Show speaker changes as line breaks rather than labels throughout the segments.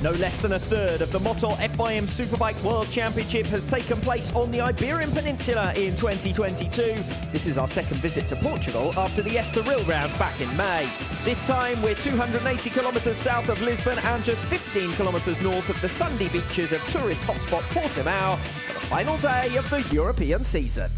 No less than a third of the Motor FIM Superbike World Championship has taken place on the Iberian Peninsula in 2022. This is our second visit to Portugal after the Estoril round back in May. This time we're 280 kilometres south of Lisbon and just 15 kilometres north of the sandy beaches of tourist hotspot Portimao for the final day of the European season.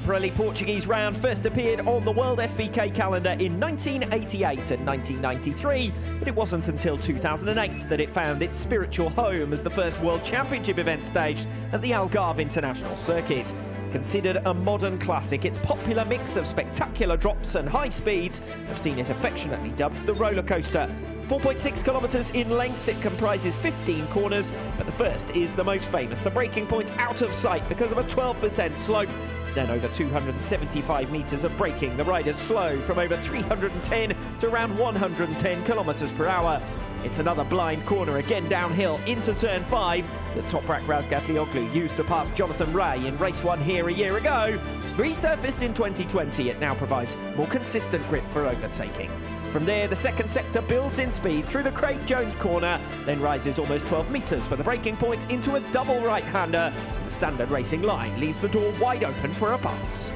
Pirelli Portuguese round first appeared on the WorldSBK calendar in 1988 and 1993, but it wasn't until 2008 that it found its spiritual home as the first World Championship event staged at the Algarve International Circuit. Considered a modern classic, its popular mix of spectacular drops and high speeds have seen it affectionately dubbed the roller coaster. 4.6 kilometres in length, it comprises 15 corners, but the first is the most famous, the breaking point out of sight because of a 12% slope. Then over 275 metres of braking, the riders slow from over 310 to around 110 kilometres per hour. It's another blind corner, again downhill into turn 5 that Toprak Razgatlioglu used to pass Jonathan Rea in race 1 here a year ago. Resurfaced in 2020, it now provides more consistent grip for overtaking. From there, the second sector builds in speed through the Craig Jones corner, then rises almost 12 metres for the braking point into a double right-hander. The standard racing line leaves the door wide open for a pass.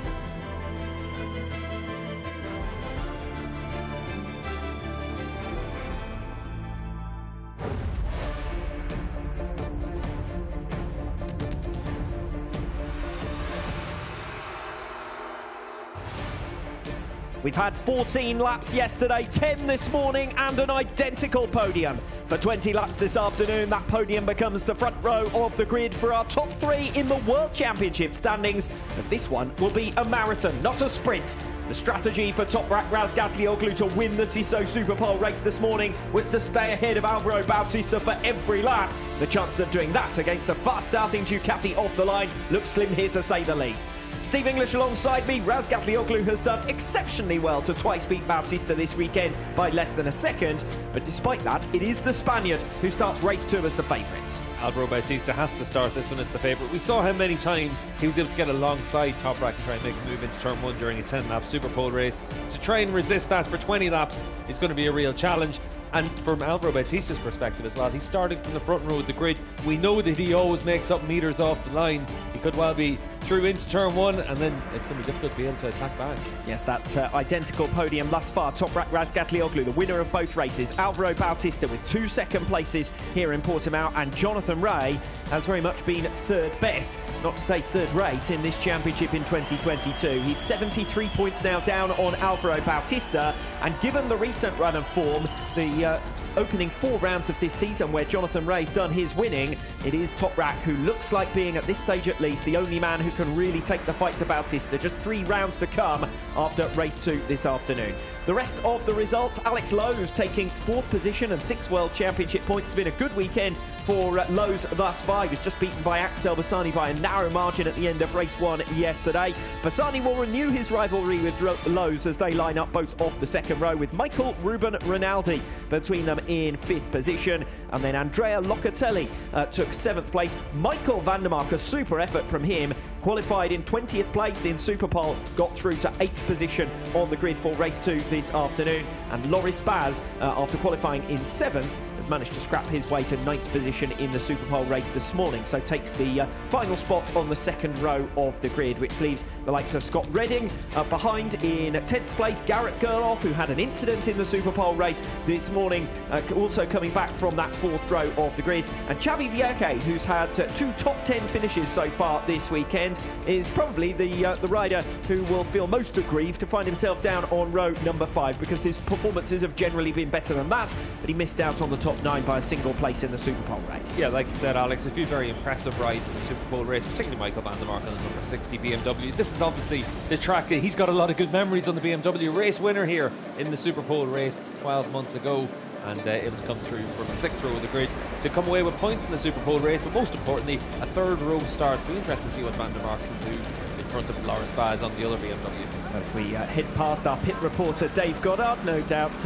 We've had 14 laps yesterday, 10 this morning, and an identical podium. For 20 laps this afternoon, that podium becomes the front row of the grid for our top 3 in the World Championship standings. But this one will be a marathon, not a sprint. The strategy for Toprak Razgatlioglu to win the Tissot Superpole race this morning was to stay ahead of Alvaro Bautista for every lap. The chances of doing that against the fast-starting Ducati off the line look slim here to say the least. Steve English alongside me. Razgatlioglu has done exceptionally well to twice beat Bautista this weekend by less than a second, but despite that, it is the Spaniard who starts race 2 as the favourite.
Alvaro Bautista has to start this one as the favourite. We saw him many times. He was able to get alongside Toprak and try and make a move into turn 1 during a 10-lap Superpole race. To try and resist that for 20 laps is going to be a real challenge. And from Alvaro Bautista's perspective as well, he's starting from the front row of the grid. We know that he always makes up metres off the line. He could well be through into turn 1, and then it's going to be difficult to be able to attack back. Yes, that
identical podium thus far. Toprak Razgatlioglu, the winner of both races. Alvaro Bautista with 2 second places here in Portimao, and Jonathan Rea has very much been third best, not to say third rate, in this championship in 2022. He's 73 points now down on Alvaro Bautista, and given the recent run of form, the opening 4 rounds of this season where Jonathan Rea's done his winning, it is Toprak who looks like being, at this stage at least, the only man who can really take the fight to Bautista. Just 3 rounds to come after race 2 this afternoon. The rest of the results, Alex Lowe's taking 4th position and 6 World Championship points. It's been a good weekend for Lowe's thus far. He was just beaten by Axel Bassani by a narrow margin at the end of race 1 yesterday. Bassani will renew his rivalry with Lowe's as they line up both off the second row, with Michael Ruben Rinaldi between them in 5th position. And then Andrea Locatelli took 7th place. Michael van der Mark, a super effort from him, qualified in 20th place in Superpole, got through to 8th position on the grid for race 2 this afternoon. And Loris Baz, after qualifying in 7th, has managed to scrap his way to 9th position in the Superpole race this morning, so takes the final spot on the second row of the grid, which leaves the likes of Scott Redding behind in 10th place. Garrett Gerloff, who had an incident in the Superpole race this morning, also coming back from that 4th row of the grid. And Xavi Vierque, who's had 2 top 10 finishes so far this weekend, is probably the rider who will feel most aggrieved to find himself down on row number 5, because his performances have generally been better than that, but he missed out on the top 9 by a single place in the Superpole race.
Yeah, like you said, Alex, a few very impressive rides in the Superpole race, particularly Michael van der Mark on the number 60 BMW. This is obviously the track. He's got a lot of good memories on the BMW. Race winner here in the Superpole race 12 months ago, and able to come through from the 6th row of the grid to come away with points in the Superpole race, but most importantly, a 3rd row start. So it'll be interesting to see what van der Mark can do in front of Loris Baz on the other BMW.
As we head past our pit reporter Dave Goddard, no doubt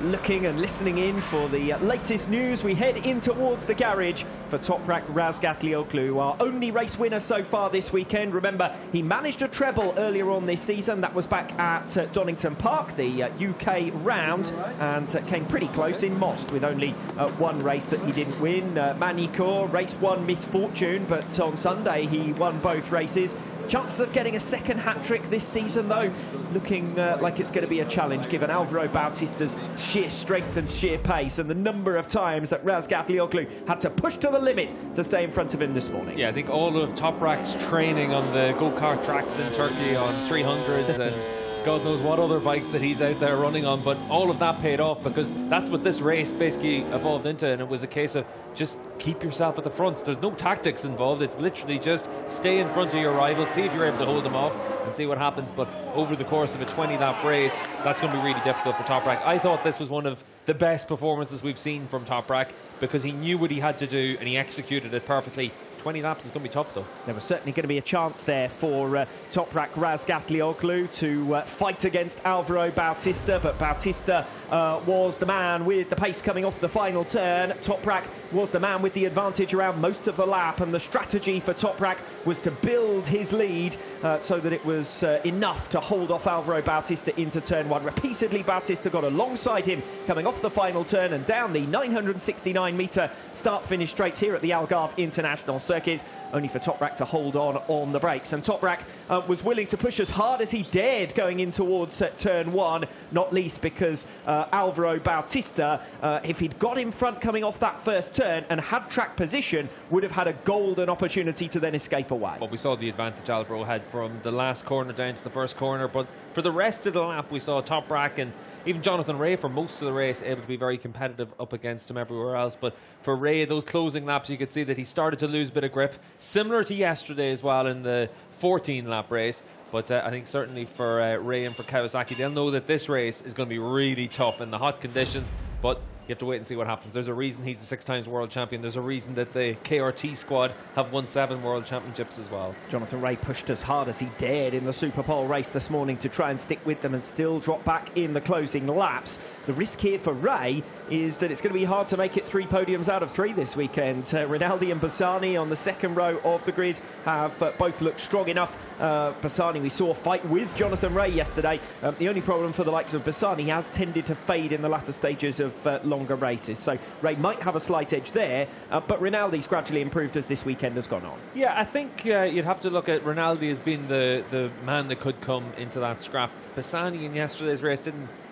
looking and listening in for the latest news, we head in towards the garage for Toprak Razgatlioglu, our only race winner so far this weekend. Remember, he managed a treble earlier on this season. That was back at Donington Park, the UK round, and came pretty close in Most with only one race that he didn't win. Manicourt, race one misfortune, but on Sunday he won both races. Chances of getting a second hat-trick this season, though, looking like it's going to be a challenge, given Alvaro Bautista's sheer strength and sheer pace and the number of times that Razgatlioglu had to push to the limit to stay in front of him this morning.
Yeah, I think all of Toprak's training on the go-kart tracks in Turkey on 300s and God knows what other bikes that he's out there running on, but all of that paid off, because that's what this race basically evolved into, and it was a case of just keep yourself at the front. There's no tactics involved. It's literally just stay in front of your rival, see if you're able to hold them off and see what happens. But over the course of a 20-lap race, that's going to be really difficult for Toprak. I thought this was one of the best performances we've seen from Toprak, because he knew what he had to do and he executed it perfectly. 20 laps is going to be tough, though. There
was certainly going to be a chance there for Toprak Razgatlioglu to fight against Alvaro Bautista, but Bautista was the man with the pace coming off the final turn. Toprak was the man with the advantage around most of the lap, and the strategy for Toprak was to build his lead so that it was enough to hold off Alvaro Bautista into turn one. Repeatedly, Bautista got alongside him coming off the final turn and down the 969-metre start-finish straight here at the Algarve International Circuit, only for Toprak to hold on the brakes. And Toprak was willing to push as hard as he dared going in towards turn one, not least because Alvaro Bautista, if he'd got in front coming off that first turn and had track position, would have had a golden opportunity to then escape away.
Well, we saw the advantage Alvaro had from the last corner down to the first corner, but for the rest of the lap we saw Toprak and even Jonathan Rea for most of the race able to be very competitive up against him everywhere else. But for Rea, those closing laps, you could see that he started to lose a bit of grip, similar to yesterday as well in the 14-lap race. But I think certainly for Rea and for Kawasaki, they'll know that this race is going to be really tough in the hot conditions, but you have to wait and see what happens. There's a reason he's the 6-time world champion. There's a reason that the KRT squad have won 7 world championships as well.
Jonathan Rea pushed as hard as he dared in the Superpole race this morning to try and stick with them and still drop back in the closing laps. The risk here for Rea is that it's going to be hard to make it 3 podiums out of 3 this weekend. Rinaldi and Bassani on the second row of the grid have both looked strong enough. Bassani, we saw a fight with Jonathan Rea yesterday. The only problem for the likes of Bassani, he has tended to fade in the latter stages of longer races, so Rea might have a slight edge there, but Rinaldi's gradually improved as this weekend has gone on.
Yeah, I think you'd have to look at Rinaldi as being the man that could come into that scrap. Bassani in yesterday's race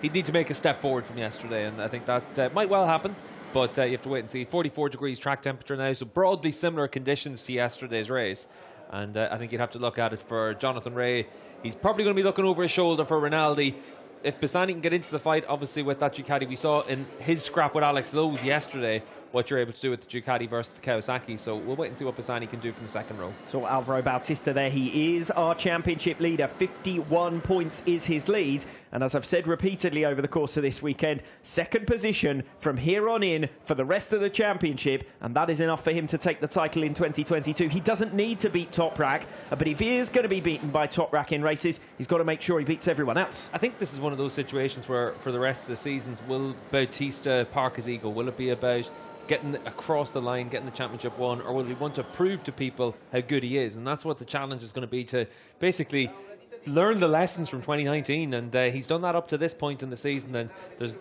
he'd need to make a step forward from yesterday, and I think that might well happen, but you have to wait and see. 44 degrees track temperature now, so broadly similar conditions to yesterday's race. And I think you'd have to look at it for Jonathan Rea. He's probably going to be looking over his shoulder for Rinaldi. If Bassani can get into the fight, obviously with that Ducati, we saw in his scrap with Alex Lowe's yesterday what you're able to do with the Ducati versus the Kawasaki. So we'll wait and see what Bassani can do from the second row.
So Alvaro Bautista there, he is our championship leader. 51 points is his lead. And as I've said repeatedly over the course of this weekend, second position from here on in for the rest of the championship. And that is enough for him to take the title in 2022. He doesn't need to beat Toprak, but if he is going to be beaten by Toprak in races, he's got to make sure he beats everyone else.
I think this is one of those situations where for the rest of the seasons, will Bautista park his ego? Will it be about getting across the line, getting the championship won, or will he want to prove to people how good he is? And that's what the challenge is going to be, to basically learn the lessons from 2019, and he's done that up to this point in the season, and there's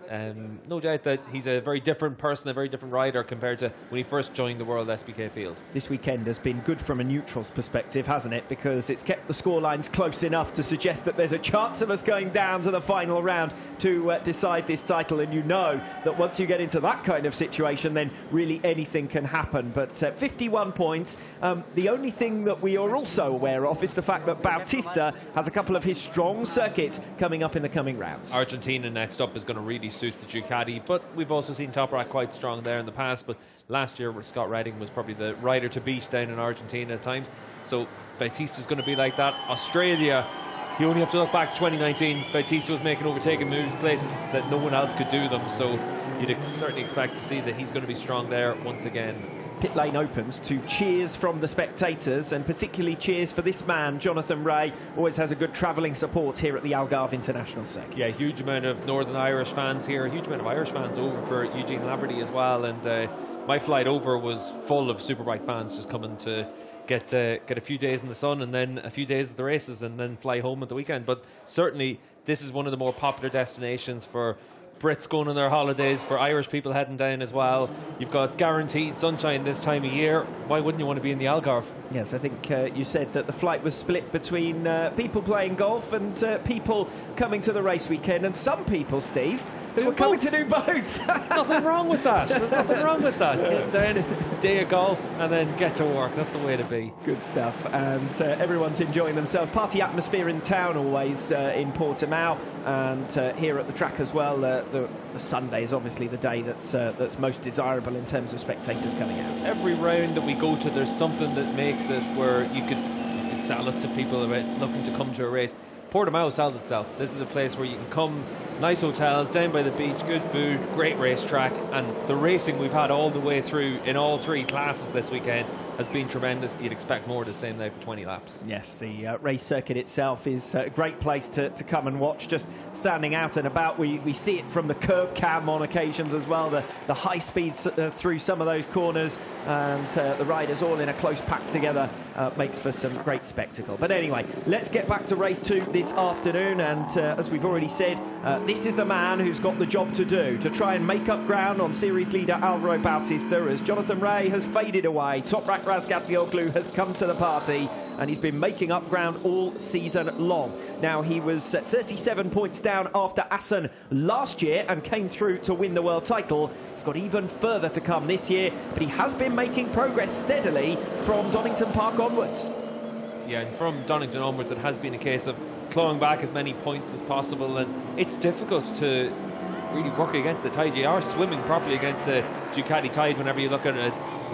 no doubt that he's a very different person, a very different rider compared to when he first joined the WorldSBK field.
This weekend has been good from a neutral's perspective, hasn't it? Because it's kept the scorelines close enough to suggest that there's a chance of us going down to the final round to decide this title, and you know that once you get into that kind of situation, then really anything can happen. But 51 points. The only thing that we are also aware of is the fact that Bautista has a couple of his strong circuits coming up in the coming rounds.
Argentina next up is going to really suit the Ducati, but we've also seen Toprak quite strong there in the past. But last year, Scott Redding was probably the rider to beat down in Argentina at times. So Bautista's going to be like that. Australia, you only have to look back to 2019. Bautista was making overtaking moves places that no one else could do them. So you'd certainly expect to see that he's going to be strong there once again.
pit lane opens to cheers from the spectators, and particularly cheers for this man, Jonathan Rea. Always has a good travelling support here at the Algarve International Circuit.
Yeah, huge amount of Northern Irish fans here, a huge amount of Irish fans over for Eugene Laverty as well, and my flight over was full of Superbike fans just coming to get a few days in the sun and then a few days at the races and then fly home at the weekend. But certainly this is one of the more popular destinations for Brits going on their holidays, for Irish people heading down as well. You've got guaranteed sunshine this time of year. Why wouldn't you want to be in the Algarve?
Yes, I think you said that the flight was split between people playing golf and people coming to the race weekend, and some people, Steve, who were coming to do both.
Nothing wrong with that. There's nothing wrong with that. Get down, day of golf, and then get to work. That's the way to be.
Good stuff. And everyone's enjoying themselves. Party atmosphere in town always in Portimao, and here at the track as well. The Sunday is obviously the day that's most desirable in terms of spectators coming out.
Every round that we go to, there's something that makes it where you could sell it to people about looking to come to a race. Portimao sells itself. This is a place where you can come, nice hotels, down by the beach, good food, great racetrack, and the racing we've had all the way through in all three classes this weekend has been tremendous. You'd expect more of the same now for 20 laps.
Yes, the race circuit itself is a great place to come and watch. Just standing out and about, we see it from the curb cam on occasions as well, the high speeds through some of those corners, and the riders all in a close pack together makes for some great spectacle. But anyway, let's get back to race 2 this afternoon, and as we've already said, this is the man who's got the job to do, to try and make up ground on series leader Alvaro Bautista, as Jonathan Rea has faded away. Toprak Razgatlioglu has come to the party, and he's been making up ground all season long. Now, he was 37 points down after Assen last year and came through to win the world title. He's got even further to come this year, but he has been making progress steadily from Donington Park onwards.
Yeah, and from Donington onwards, it has been a case of clawing back as many points as possible, and it's difficult to really work against the tide. You are swimming properly against the Ducati tide whenever you look at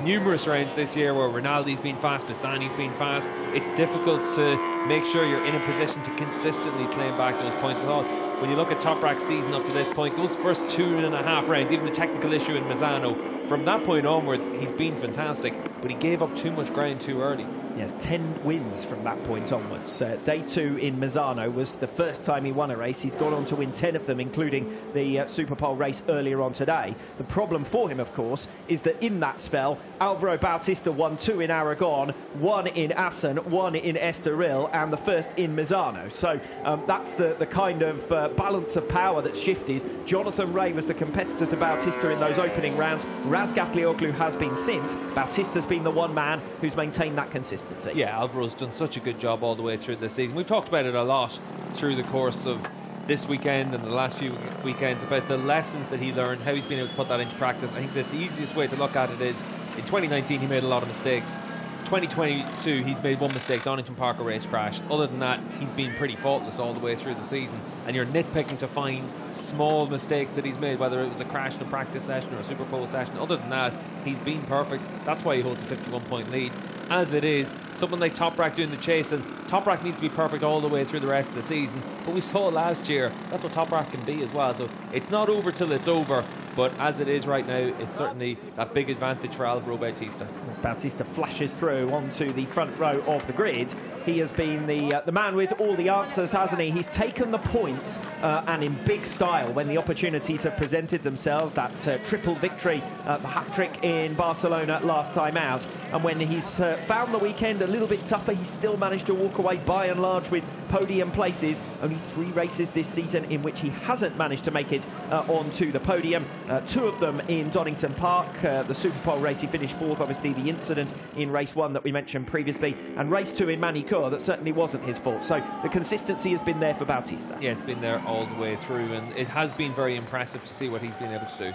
numerous rounds this year where Rinaldi's been fast, Bassani's been fast. It's difficult to make sure you're in a position to consistently claim back those points at all. When you look at Toprak's season up to this point, those first 2.5 rounds, even the technical issue in Misano, from that point onwards, he's been fantastic, but he gave up too much ground too early.
Yes, 10 wins from that point onwards. Day 2 in Misano was the first time he won a race. He's gone on to win 10 of them, including the Superpole race earlier on today. The problem for him, of course, is that in that spell, Alvaro Bautista won 2 in Aragon, 1 in Assen, 1 in Estoril, and the first in Misano. So that's the kind of balance of power that's shifted. Jonathan Rea was the competitor to Bautista in those opening rounds. Razgatlioglu has been since. Bautista's been the one man who's maintained that consistency.
Yeah, Alvaro's done such a good job all the way through this season. We've talked about it a lot through the course of this weekend and the last few weekends about the lessons that he learned, how he's been able to put that into practice. I think that the easiest way to look at it is, in 2019 he made a lot of mistakes. 2022 he's made one mistake, Donington Park, a race crash. Other than that, he's been pretty faultless all the way through the season, and you're nitpicking to find small mistakes that he's made, whether it was a crash in a practice session or a Superpole session. Other than that, he's been perfect. That's why he holds a 51-point lead. As it is, someone like Toprak doing the chase, and Toprak needs to be perfect all the way through the rest of the season, but we saw last year that's what Toprak can be as well. So it's not over till it's over, but as it is right now, it's certainly that big advantage for Alvaro Bautista.
As Bautista flashes through onto the front row of the grid, he has been the man with all the answers, hasn't he? He's taken the points and in big style when the opportunities have presented themselves. That triple victory, the hat-trick in Barcelona last time out, and when he's found the weekend a little bit tougher, he's still managed to walk away by and large with podium places. Only 3 races this season in which he hasn't managed to make it onto the podium. 2 of them in Donington Park. The Superpole race he finished 4th, obviously the incident in race 1 that we mentioned previously, and race 2 in Manicourt, that certainly wasn't his fault. So the consistency has been there for Bautista.
Yeah, it's been there all the way through, and it has been very impressive to see what he's been able to do.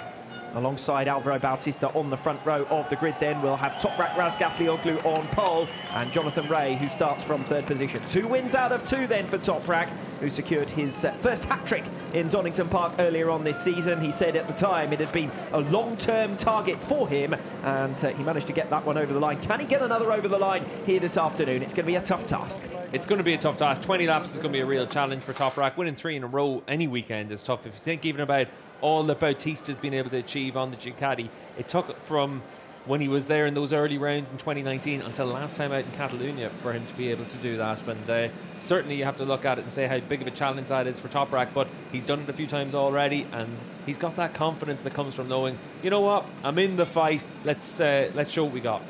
Alongside Alvaro Bautista on the front row of the grid, then we'll have Toprak Razgatlioglu on pole, and Jonathan Rea, who starts from 3rd position. 2 wins out of 2 then for Toprak, who secured his first hat-trick in Donington Park earlier on this season. He said at the time it had been a long-term target for him, and he managed to get that one over the line. Can he get another over the line here this afternoon? It's going to be a tough task.
It's going to be a tough task. 20 laps is going to be a real challenge for Toprak. Winning 3 in a row any weekend is tough. If you think even about all that Bautista's been able to achieve on the Ducati, it took from when he was there in those early rounds in 2019 until last time out in Catalonia for him to be able to do that. And certainly you have to look at it and say how big of a challenge that is for Toprak, but he's done it a few times already, and he's got that confidence that comes from knowing, you know what, I'm in the fight, let's show what we got.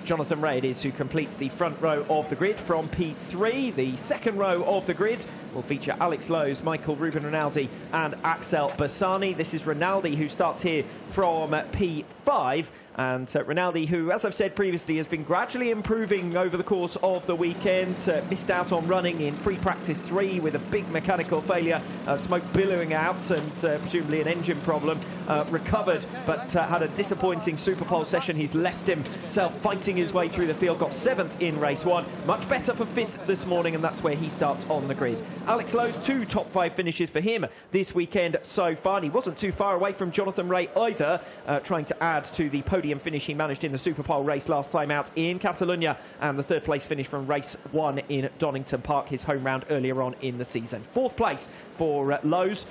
Jonathan Rea it is who completes the front row of the grid from P3. The second row of the grid will feature Alex Lowes, Michael Ruben Rinaldi and Axel Bassani. This is Rinaldi who starts here from P5. And Rinaldi, who, as I've said previously, has been gradually improving over the course of the weekend. Missed out on running in free practice 3 with a big mechanical failure, smoke billowing out and presumably an engine problem. Recovered, but had a disappointing Superpole session. He's left himself fighting his way through the field. Got 7th in race 1. Much better for 5th this morning, and that's where he starts on the grid. Alex Lowes, 2 top 5 finishes for him this weekend so far. And he wasn't too far away from Jonathan Rea either, trying to add to the podium finish he managed in the Superpole race last time out in Catalonia, and the 3rd place finish from race 1 in Donington Park, his home round earlier on in the season. 4th place for Lowes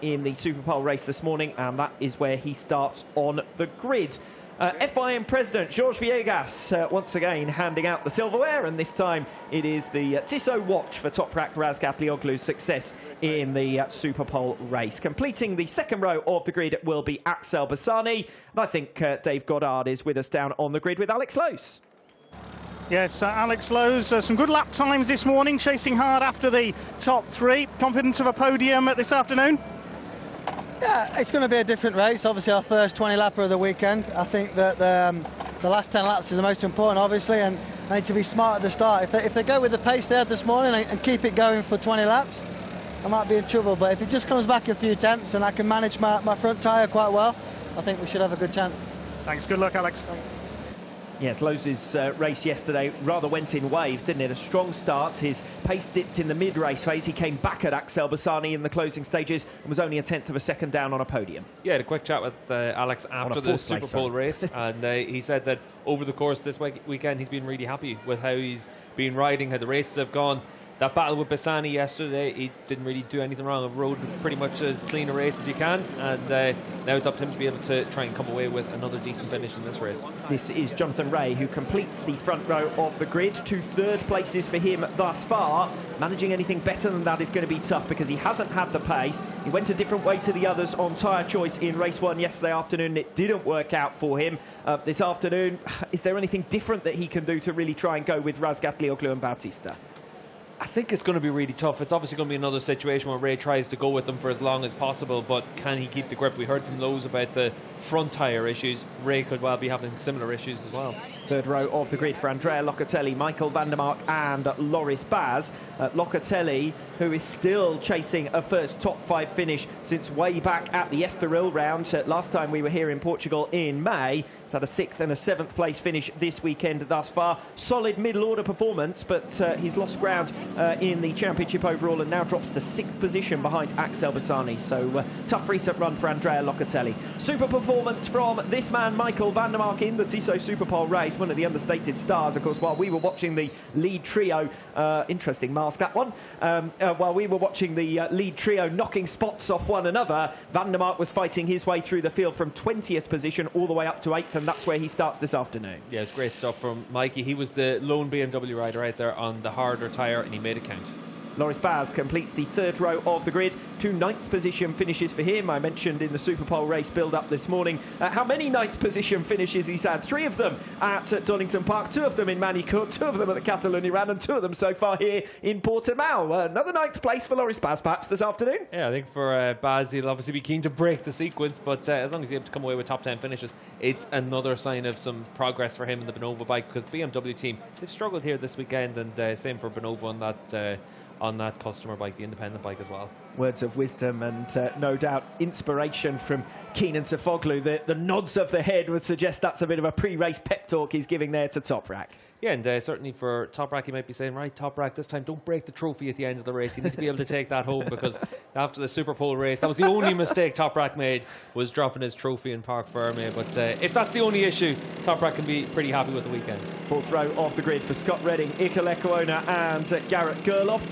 in the Superpole race this morning, and that is where he starts on the grid. FIM President Jorge Villegas once again handing out the silverware, and this time it is the Tissot watch for Toprak Razgatlioglu's success in the Superpole race. Completing the second row of the grid will be Axel Bassani, and I think Dave Goddard is with us down on the grid with Alex Lowes.
Yes, Alex Lowes, some good lap times this morning, chasing hard after the top 3. Confident of a podium this afternoon?
Yeah, it's going to be a different race. Obviously, our first 20 lapper of the weekend. I think that the last 10 laps is the most important, obviously, and they need to be smart at the start. If they go with the pace they had this morning and keep it going for 20 laps, I might be in trouble. But if it just comes back a few tenths and I can manage my front tyre quite well, I think we should have a good chance.
Thanks. Good luck, Alex.
Thanks.
Yes, Lowes' race yesterday rather went in waves, didn't it? A strong start. His pace dipped in the mid-race phase. He came back at Axel Bassani in the closing stages and was only a 10th of a second down on a podium.
Yeah, had a quick chat with Alex after the Superpole race, and he said that over the course of this weekend he's been really happy with how he's been riding, how the races have gone. That battle with Bassani yesterday, he didn't really do anything wrong. He rode pretty much as clean a race as you can, and now it's up to him to be able to try and come away with another decent finish in this race.
This is Jonathan Rea, who completes the front row of the grid. 2 third places for him thus far. Managing anything better than that is going to be tough because he hasn't had the pace. He went a different way to the others on tyre choice in race 1 yesterday afternoon. It didn't work out for him. This afternoon, is there anything different that he can do to really try and go with Razgatlioglu and Bautista?
I think it's going to be really tough. It's obviously going to be another situation where Rea tries to go with them for as long as possible, but can he keep the grip? We heard from Lowes about the front tyre issues. Rea could well be having similar issues as well. 3rd row of the grid for Andrea Locatelli, Michael van der Mark and Loris Baz. Locatelli, who is still chasing a first top 5 finish since way back at the Estoril round. Last time we were here in Portugal in May. He's had a 6th and a 7th place finish this weekend thus far. Solid middle order performance, but he's lost ground in the championship overall and now drops to 6th position behind Axel Bassani. So tough recent run for Andrea Locatelli. Super performance from this man, Michael van der Mark, in the Tissot Superpole race. One of the understated stars, of course, while we were watching the lead trio. Interesting mask, that one. While we were watching the lead trio knocking spots off one another, van der Mark was fighting his way through the field from 20th position all the way up to 8th, and that's where he starts this afternoon. Yeah, it's great stuff from Mikey. He was the lone BMW rider out there on the harder tyre, and he made it count.
Loris Baz completes the 3rd row of the grid. 2 9th position finishes for him. I mentioned in the Superpole race build-up this morning how many 9th position finishes he's had. 3 of them at Donington Park, 2 of them in Manicourt, 2 of them at the Catalonia round, and 2 of them so far here in Portimao. Another 9th place for Loris Baz perhaps this afternoon.
Yeah, I think for Baz, he'll obviously be keen to break the sequence, but as long as he's able to come away with top 10 finishes, it's another sign of some progress for him in the Bonova bike, because the BMW team, they've struggled here this weekend, and same for Bonova on that customer bike, the independent bike as well.
Words of wisdom and no doubt inspiration from Kenan Sofoglu. The nods of the head would suggest that's a bit of a pre-race pep talk he's giving there to Toprak.
Yeah, and certainly for Toprak, he might be saying, right, Toprak, this time don't break the trophy at the end of the race. You need to be able to take that home, because after the Superpole race, that was the only mistake Toprak made, was dropping his trophy in Parc Fermé. But if that's the only issue, Toprak can be pretty happy with the weekend.
4th row of the grid for Scott Redding, Iker Lecuona and Garrett Gerloff.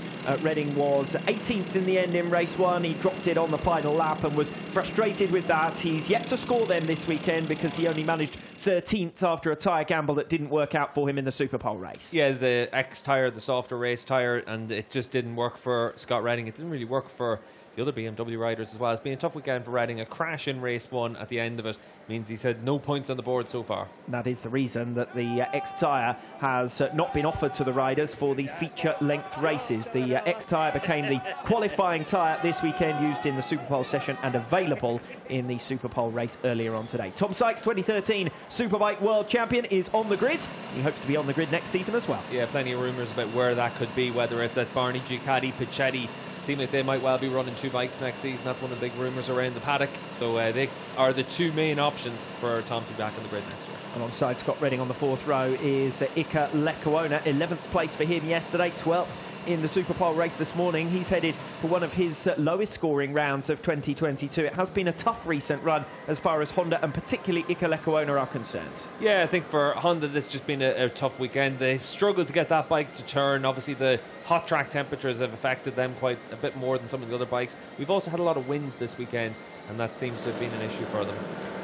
Redding was 18th in the end in race 1. He dropped it on the final lap and was frustrated with that. He's yet to score then this weekend because he only managed 13th after a tyre gamble that didn't work out for him in the Superpole race.
Yeah, the X tyre, the softer race tyre, and it just didn't work for Scott Redding. It didn't really work for the other BMW riders as well. It's been a tough weekend for Redding. A crash in race 1 at the end of it means he's had no points on the board so far.
That is the reason that the X tyre has not been offered to the riders for the feature length races. The X tyre became the qualifying tyre this weekend, used in the Superpole session and available in the Superpole race earlier on today. Tom Sykes, 2013 Superbike World Champion, is on the grid. He hopes to be on the grid next season as well.
Yeah, plenty of rumours about where that could be, whether it's at Barney, Ducati, Pichetti. Seem like they might well be running 2 bikes next season. That's one of the big rumours around the paddock. So they are the 2 main options for Tom to be back on the grid next year.
Alongside Scott Redding on the 4th row is Iker Lecuona. 11th place for him yesterday, 12th in the Superpole race this morning. He's headed for one of his lowest scoring rounds of 2022. It has been a tough recent run as far as Honda and particularly Iker Lecuona are concerned.
Yeah, I think for Honda this has just been a tough weekend. They've struggled to get that bike to turn. Obviously the hot track temperatures have affected them quite a bit more than some of the other bikes. We've also had a lot of wind this weekend, and that seems to have been an issue for them.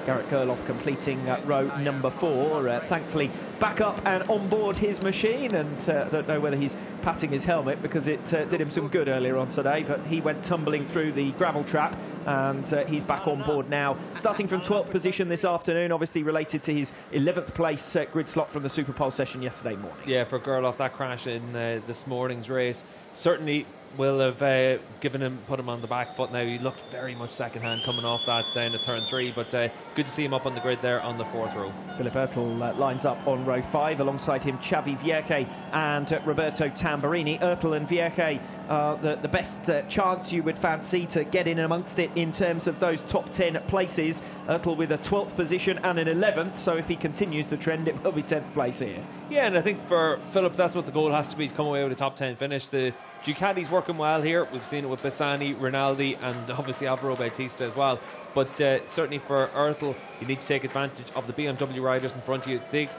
Garrett Gerloff completing row number 4, thankfully back up and on board his machine, and I don't know whether he's patting his helmet because it did him some good earlier on today, but he went tumbling through the gravel trap, and he's back on board now, starting from 12th position this afternoon, obviously related to his 11th place grid slot from the Superpole session yesterday morning. Yeah,
for Gerloff, that crash in this morning's race certainly will have put him on the back foot now. He looked very much second-hand coming off that down at turn 3, but good to see him up on the grid there on the 4th row.
Philip Oertel lines up on row 5, alongside him Xavi Vierge and Roberto Tamburini. Oertel and Vierge are the best chance you would fancy to get in amongst it in terms of those top 10 places. Oertel with a 12th position and an 11th, so if he continues the trend it will be 10th place here.
Yeah, and I think for Philip that's what the goal has to be, to come away with a top 10 finish. The Ducati's working well here. We've seen it with Bassani, Rinaldi and obviously Alvaro Bautista as well. But certainly for Oertel, you need to take advantage of the BMW riders in front of you. They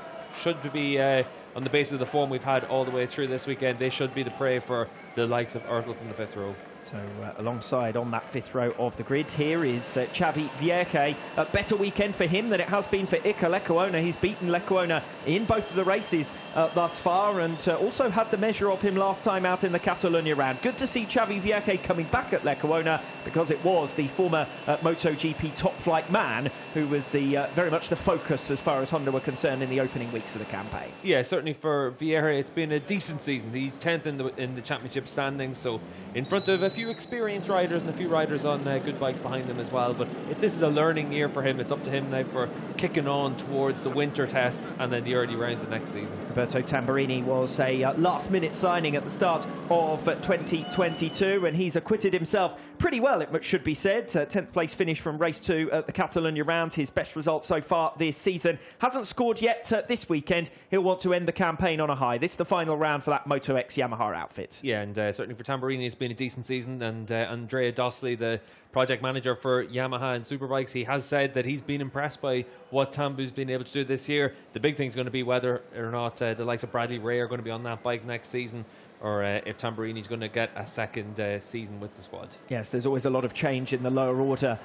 should be, on the basis of the form we've had all the way through this weekend, they should be the prey for the likes of Oertel from the 5th row.
So alongside on that 5th row of the grid here is Xavi Vierge. A better weekend for him than it has been for Iker Lecuona. He's beaten Lecuona in both of the races thus far, and also had the measure of him last time out in the Catalunya round. Good to see Xavi Vierge coming back at Lecuona, because it was the former MotoGP top flight man who was the very much the focus as far as Honda were concerned in the opening weeks of the campaign.
Yeah, certainly for Vierge it's been a decent season. He's 10th in the championship standings, so in front of a few experienced riders and a few riders on good bikes behind them as well. But if this is a learning year for him, it's up to him now for kicking on towards the winter tests and then the early rounds of next season.
Roberto Tamburini was a last-minute signing at the start of 2022, and he's acquitted himself pretty well, it should be said. 10th place finish from race 2 at the Catalunya round, his best result so far this season. Hasn't scored yet this weekend. He'll want to end the campaign on a high. This is the final round for that Moto X Yamaha outfit.
Yeah, and certainly for Tamburini it's been a decent season. And Andrea Dosley, the project manager for Yamaha and Superbikes, he has said that he's been impressed by what Tambu's been able to do this year. The big thing is going to be whether or not the likes of Bradley Ray are going to be on that bike next season, or if Tamburini's going to get a second season with the squad.
Yes, there's always a lot of change in the lower order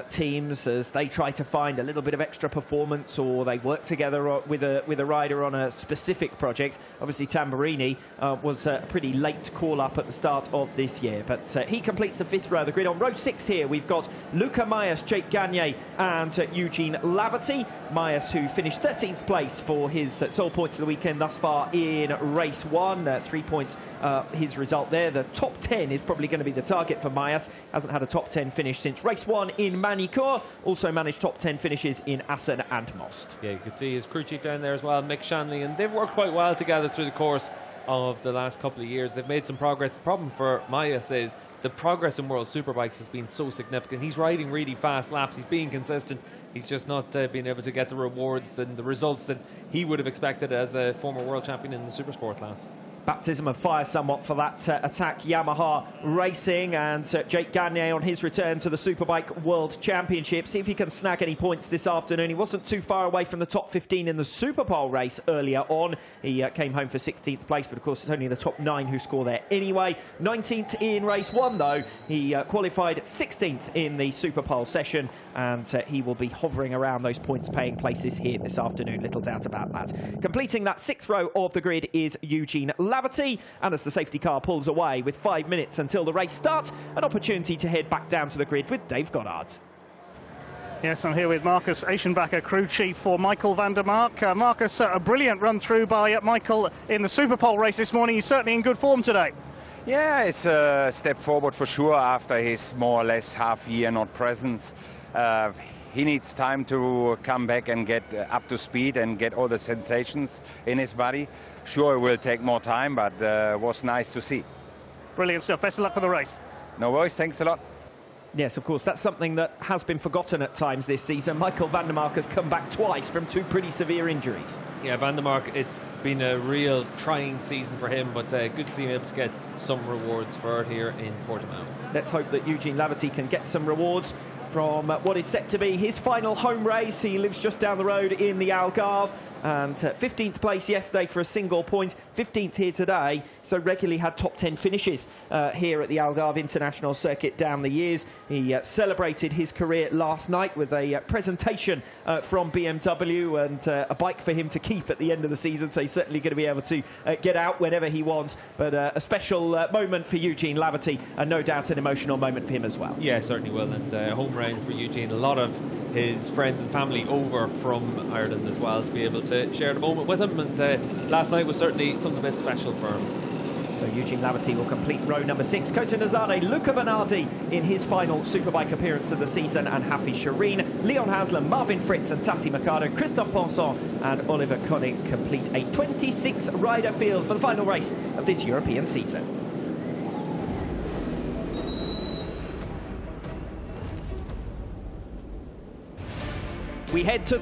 teams as they try to find a little bit of extra performance, or they work together with a rider on a specific project. Obviously Tamburini was a pretty late call up at the start of this year, but he completes the 5th row of the grid. On row 6 here we've got Luca Maias, Jake Gagne and Eugene Laverty. Maias, who finished 13th place for his sole points of the weekend thus far in race 1, 3 points his result there. The top 10 is probably going to be the target for Maias. Hasn't had a top 10 finish since race 1 in Manicourt. Also managed top 10 finishes in Assen and Most.
Yeah, you can see his crew chief down there as well, Mick Shanley, and they've worked quite well together through the course of the last couple of years. They've made some progress. The problem for Maias is the progress in World Superbikes has been so significant. He's riding really fast laps. He's being consistent. He's just not being able to get the rewards and the results that he would have expected as a former world champion in the Supersport class.
Baptism of fire somewhat for that attack. Yamaha Racing, and Jake Gagne on his return to the Superbike World Championship. See if he can snag any points this afternoon. He wasn't too far away from the top 15 in the Superpole race earlier on. He came home for 16th place, but of course it's only the top 9 who score there anyway. 19th in race 1 though. He qualified 16th in the Superpole session, and he will be hovering around those points paying places here this afternoon, little doubt about that. Completing that 6th row of the grid is Eugene Lavity, and as the safety car pulls away with 5 minutes until the race starts, an opportunity to head back down to the grid with Dave Goddard.
Yes, I'm here with Marcus Eschenbacher, crew chief for Michael van der Mark. Marcus, a brilliant run through by Michael in the Superpole race this morning. He's certainly in good form today.
Yeah, it's a step forward for sure after his more or less half year not present. He needs time to come back and get up to speed and get all the sensations in his body. Sure, it will take more time, but it was nice to see.
Brilliant stuff. Best of luck for the race.
No worries. Thanks a lot.
Yes, of course, that's something that has been forgotten at times this season. Michael van der Mark has come back twice from 2 pretty severe injuries.
Yeah, van der Mark, it's been a real trying season for him, but good to see him able to get some rewards for it here in Portimao.
Let's hope that Eugene Lavity can get some rewards from what is set to be his final home race. He lives just down the road in the Algarve, and 15th place yesterday for a single point, 15th here today, so regularly had top 10 finishes here at the Algarve International Circuit down the years. He celebrated his career last night with a presentation from BMW, and a bike for him to keep at the end of the season, so he's certainly going to be able to get out whenever he wants. But a special moment for Eugene Lavity, and no doubt an emotional moment for him as well.
Yeah, certainly will, and home round for Eugene. A lot of his friends and family over from Ireland as well to be able to share the moment with him, and last night was certainly something a bit special for him.
So Eugene Lavity will complete row number 6. Kota Nazade, Luca Bernardi in his final Superbike appearance of the season, and Hafi Shireen, Leon Haslam, Marvin Fritz and Tati Mercado, Christophe Ponson and Oliver Koenig complete a 26-rider field for the final race of this European season. We head to